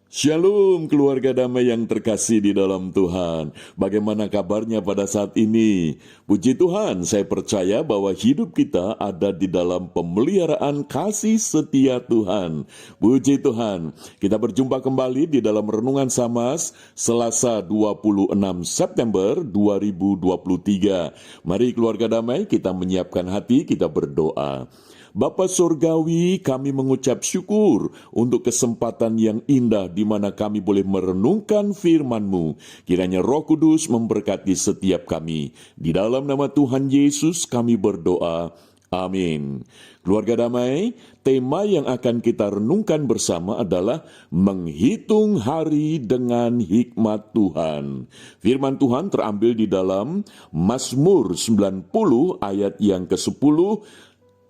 Shalom keluarga damai yang terkasih di dalam Tuhan. Bagaimana kabarnya pada saat ini? Puji Tuhan, saya percaya bahwa hidup kita ada di dalam pemeliharaan kasih setia Tuhan. Puji Tuhan, kita berjumpa kembali di dalam Renungan Samas Selasa 26 September 2023. Mari keluarga damai, kita menyiapkan hati, kita berdoa. Bapa Surgawi, kami mengucap syukur untuk kesempatan yang indah di mana kami boleh merenungkan firman-Mu. Kiranya Roh Kudus memberkati setiap kami. Di dalam nama Tuhan Yesus kami berdoa. Amin. Keluarga damai, tema yang akan kita renungkan bersama adalah menghitung hari dengan hikmat Tuhan. Firman Tuhan terambil di dalam Mazmur 90 ayat yang ke-10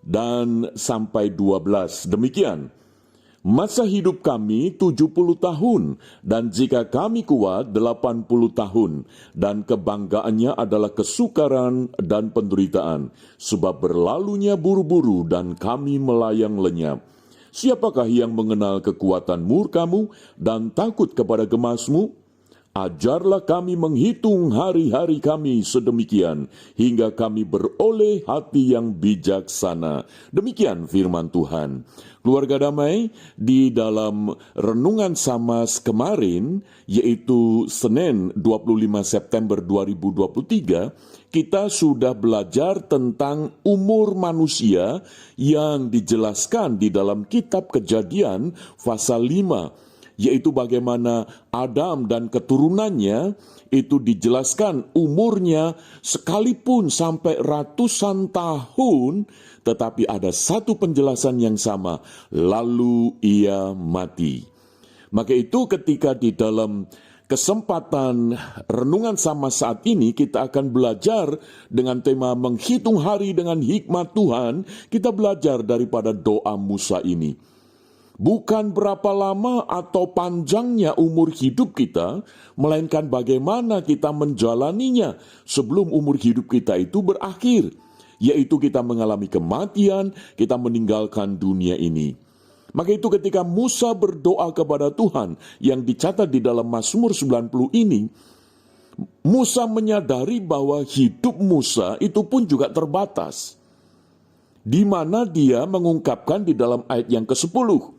dan sampai 12. Demikian, masa hidup kami 70 tahun, dan jika kami kuat 80 tahun, dan kebanggaannya adalah kesukaran dan penderitaan, sebab berlalunya buru-buru dan kami melayang lenyap. Siapakah yang mengenal kekuatan murkamu dan takut kepada gemasmu? Ajarlah kami menghitung hari-hari kami sedemikian, hingga kami beroleh hati yang bijaksana. Demikian firman Tuhan. Keluarga damai, di dalam Renungan Samas kemarin, yaitu Senin 25 September 2023, kita sudah belajar tentang umur manusia yang dijelaskan di dalam kitab Kejadian pasal 5, yaitu bagaimana Adam dan keturunannya itu dijelaskan umurnya sekalipun sampai ratusan tahun, tetapi ada satu penjelasan yang sama, lalu ia mati. Maka itu ketika di dalam kesempatan renungan sama saat ini kita akan belajar dengan tema menghitung hari dengan hikmat Tuhan. Kita belajar daripada doa Musa ini. Bukan berapa lama atau panjangnya umur hidup kita, melainkan bagaimana kita menjalaninya sebelum umur hidup kita itu berakhir, yaitu kita mengalami kematian, kita meninggalkan dunia ini. Maka itu ketika Musa berdoa kepada Tuhan yang dicatat di dalam Mazmur 90 ini, Musa menyadari bahwa hidup Musa itu pun juga terbatas, di mana dia mengungkapkan di dalam ayat yang ke-10,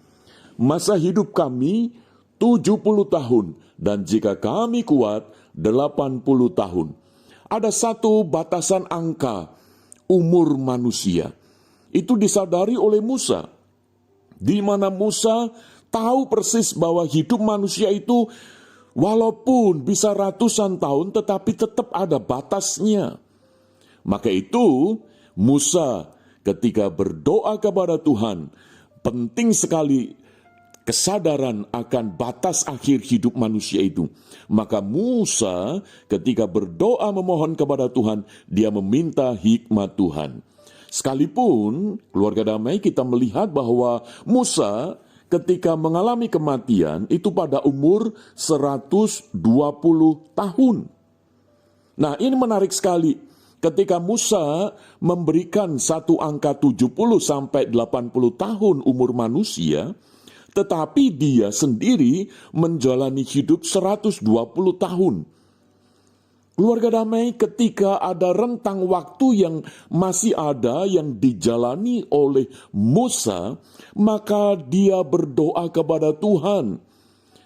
masa hidup kami 70 tahun, dan jika kami kuat 80 tahun. Ada satu batasan angka umur manusia. Itu disadari oleh Musa, di mana Musa tahu persis bahwa hidup manusia itu walaupun bisa ratusan tahun, tetapi tetap ada batasnya. Maka itu Musa ketika berdoa kepada Tuhan, penting sekali kesadaran akan batas akhir hidup manusia itu. Maka Musa ketika berdoa memohon kepada Tuhan, dia meminta hikmat Tuhan. Sekalipun keluarga damai kita melihat bahwa Musa ketika mengalami kematian itu pada umur 120 tahun. Nah, ini menarik sekali. Ketika Musa memberikan satu angka 70 sampai 80 tahun umur manusia, tetapi dia sendiri menjalani hidup 120 tahun. Keluarga damai, ketika ada rentang waktu yang masih ada yang dijalani oleh Musa, maka dia berdoa kepada Tuhan.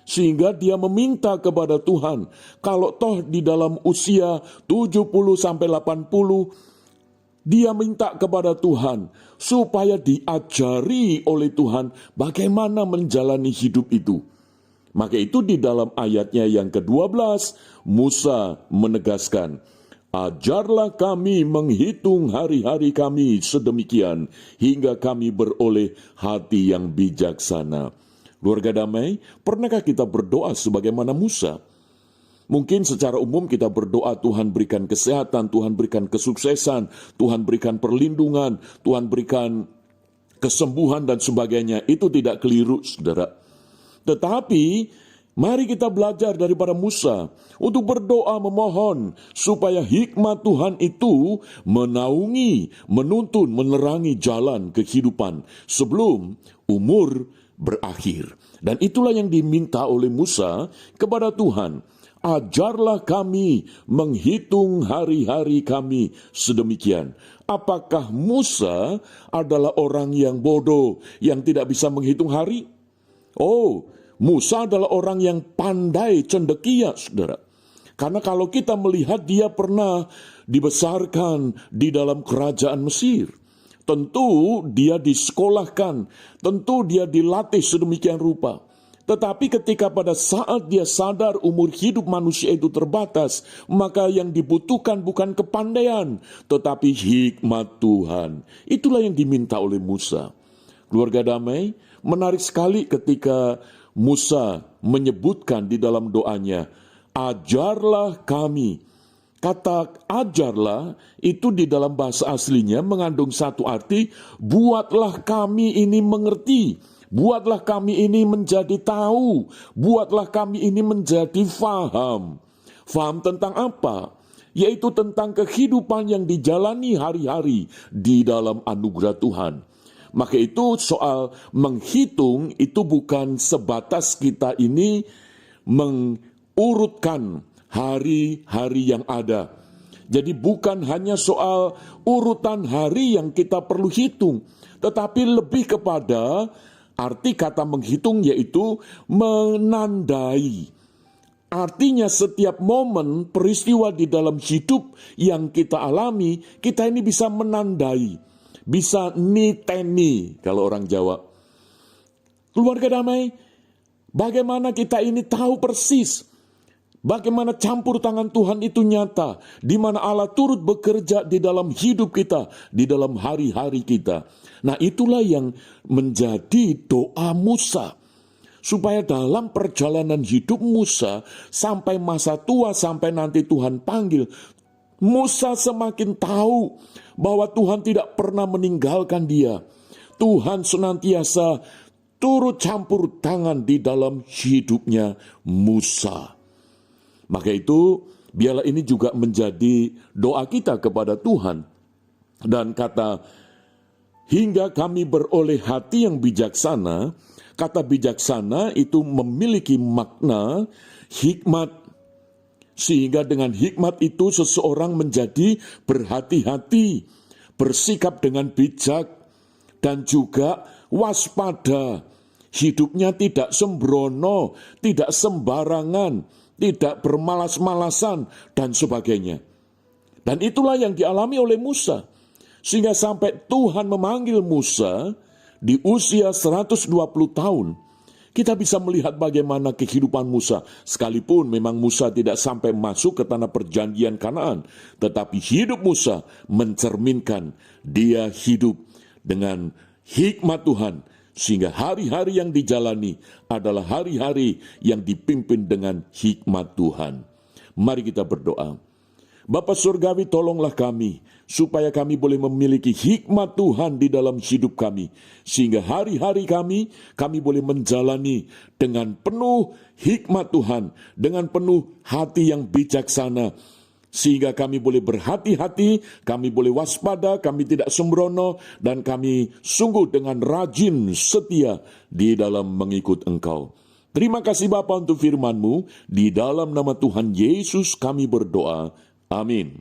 Sehingga dia meminta kepada Tuhan, kalau toh di dalam usia 70 sampai 80, dia minta kepada Tuhan supaya diajari oleh Tuhan bagaimana menjalani hidup itu. Maka itu di dalam ayatnya yang ke-12, Musa menegaskan, ajarlah kami menghitung hari-hari kami sedemikian, hingga kami beroleh hati yang bijaksana. Keluarga damai, pernahkah kita berdoa sebagaimana Musa? Mungkin secara umum kita berdoa Tuhan berikan kesehatan, Tuhan berikan kesuksesan, Tuhan berikan perlindungan, Tuhan berikan kesembuhan dan sebagainya. Itu tidak keliru, saudara. Tetapi mari kita belajar daripada Musa untuk berdoa memohon supaya hikmat Tuhan itu menaungi, menuntun, menerangi jalan kehidupan sebelum umur berakhir. Dan itulah yang diminta oleh Musa kepada Tuhan. Ajarlah kami menghitung hari-hari kami sedemikian. Apakah Musa adalah orang yang bodoh, yang tidak bisa menghitung hari? Oh, Musa adalah orang yang pandai cendekia, saudara. Karena kalau kita melihat dia pernah dibesarkan di dalam kerajaan Mesir. Tentu dia disekolahkan, tentu dia dilatih sedemikian rupa. Tetapi ketika pada saat dia sadar umur hidup manusia itu terbatas, maka yang dibutuhkan bukan kepandaian, tetapi hikmat Tuhan. Itulah yang diminta oleh Musa. Keluarga damai, menarik sekali ketika Musa menyebutkan di dalam doanya, ajarlah kami. Kata ajarlah itu di dalam bahasa aslinya mengandung satu arti, buatlah kami ini mengerti. Buatlah kami ini menjadi tahu. Buatlah kami ini menjadi faham. Faham tentang apa? Yaitu tentang kehidupan yang dijalani hari-hari di dalam anugerah Tuhan. Maka itu soal menghitung itu bukan sebatas kita ini mengurutkan hari-hari yang ada. Jadi bukan hanya soal urutan hari yang kita perlu hitung, tetapi lebih kepada arti kata menghitung yaitu menandai. Artinya setiap momen peristiwa di dalam hidup yang kita alami, kita ini bisa menandai, bisa niteni kalau orang Jawa. Keluarga damai, bagaimana kita ini tahu persis bagaimana campur tangan Tuhan itu nyata, di mana Allah turut bekerja di dalam hidup kita, di dalam hari-hari kita. Nah, itulah yang menjadi doa Musa. Supaya dalam perjalanan hidup Musa, sampai masa tua, sampai nanti Tuhan panggil, Musa semakin tahu bahwa Tuhan tidak pernah meninggalkan dia. Tuhan senantiasa turut campur tangan di dalam hidupnya Musa. Maka itu, biarlah ini juga menjadi doa kita kepada Tuhan. Dan kata, hingga kami beroleh hati yang bijaksana, kata bijaksana itu memiliki makna hikmat. Sehingga dengan hikmat itu seseorang menjadi berhati-hati, bersikap dengan bijak, dan juga waspada. Hidupnya tidak sembrono, tidak sembarangan, tidak bermalas-malasan, dan sebagainya. Dan itulah yang dialami oleh Musa. Sehingga sampai Tuhan memanggil Musa di usia 120 tahun, kita bisa melihat bagaimana kehidupan Musa. Sekalipun memang Musa tidak sampai masuk ke tanah perjanjian Kanaan, tetapi hidup Musa mencerminkan dia hidup dengan hikmat Tuhan. Sehingga hari-hari yang dijalani adalah hari-hari yang dipimpin dengan hikmat Tuhan. Mari kita berdoa. Bapa Surgawi, tolonglah kami, supaya kami boleh memiliki hikmat Tuhan di dalam hidup kami. Sehingga hari-hari kami boleh menjalani dengan penuh hikmat Tuhan, dengan penuh hati yang bijaksana. Sehingga kami boleh berhati-hati, kami boleh waspada, kami tidak sembrono, dan kami sungguh dengan rajin setia di dalam mengikut Engkau. Terima kasih Bapa untuk firman-Mu, di dalam nama Tuhan Yesus kami berdoa. Amin.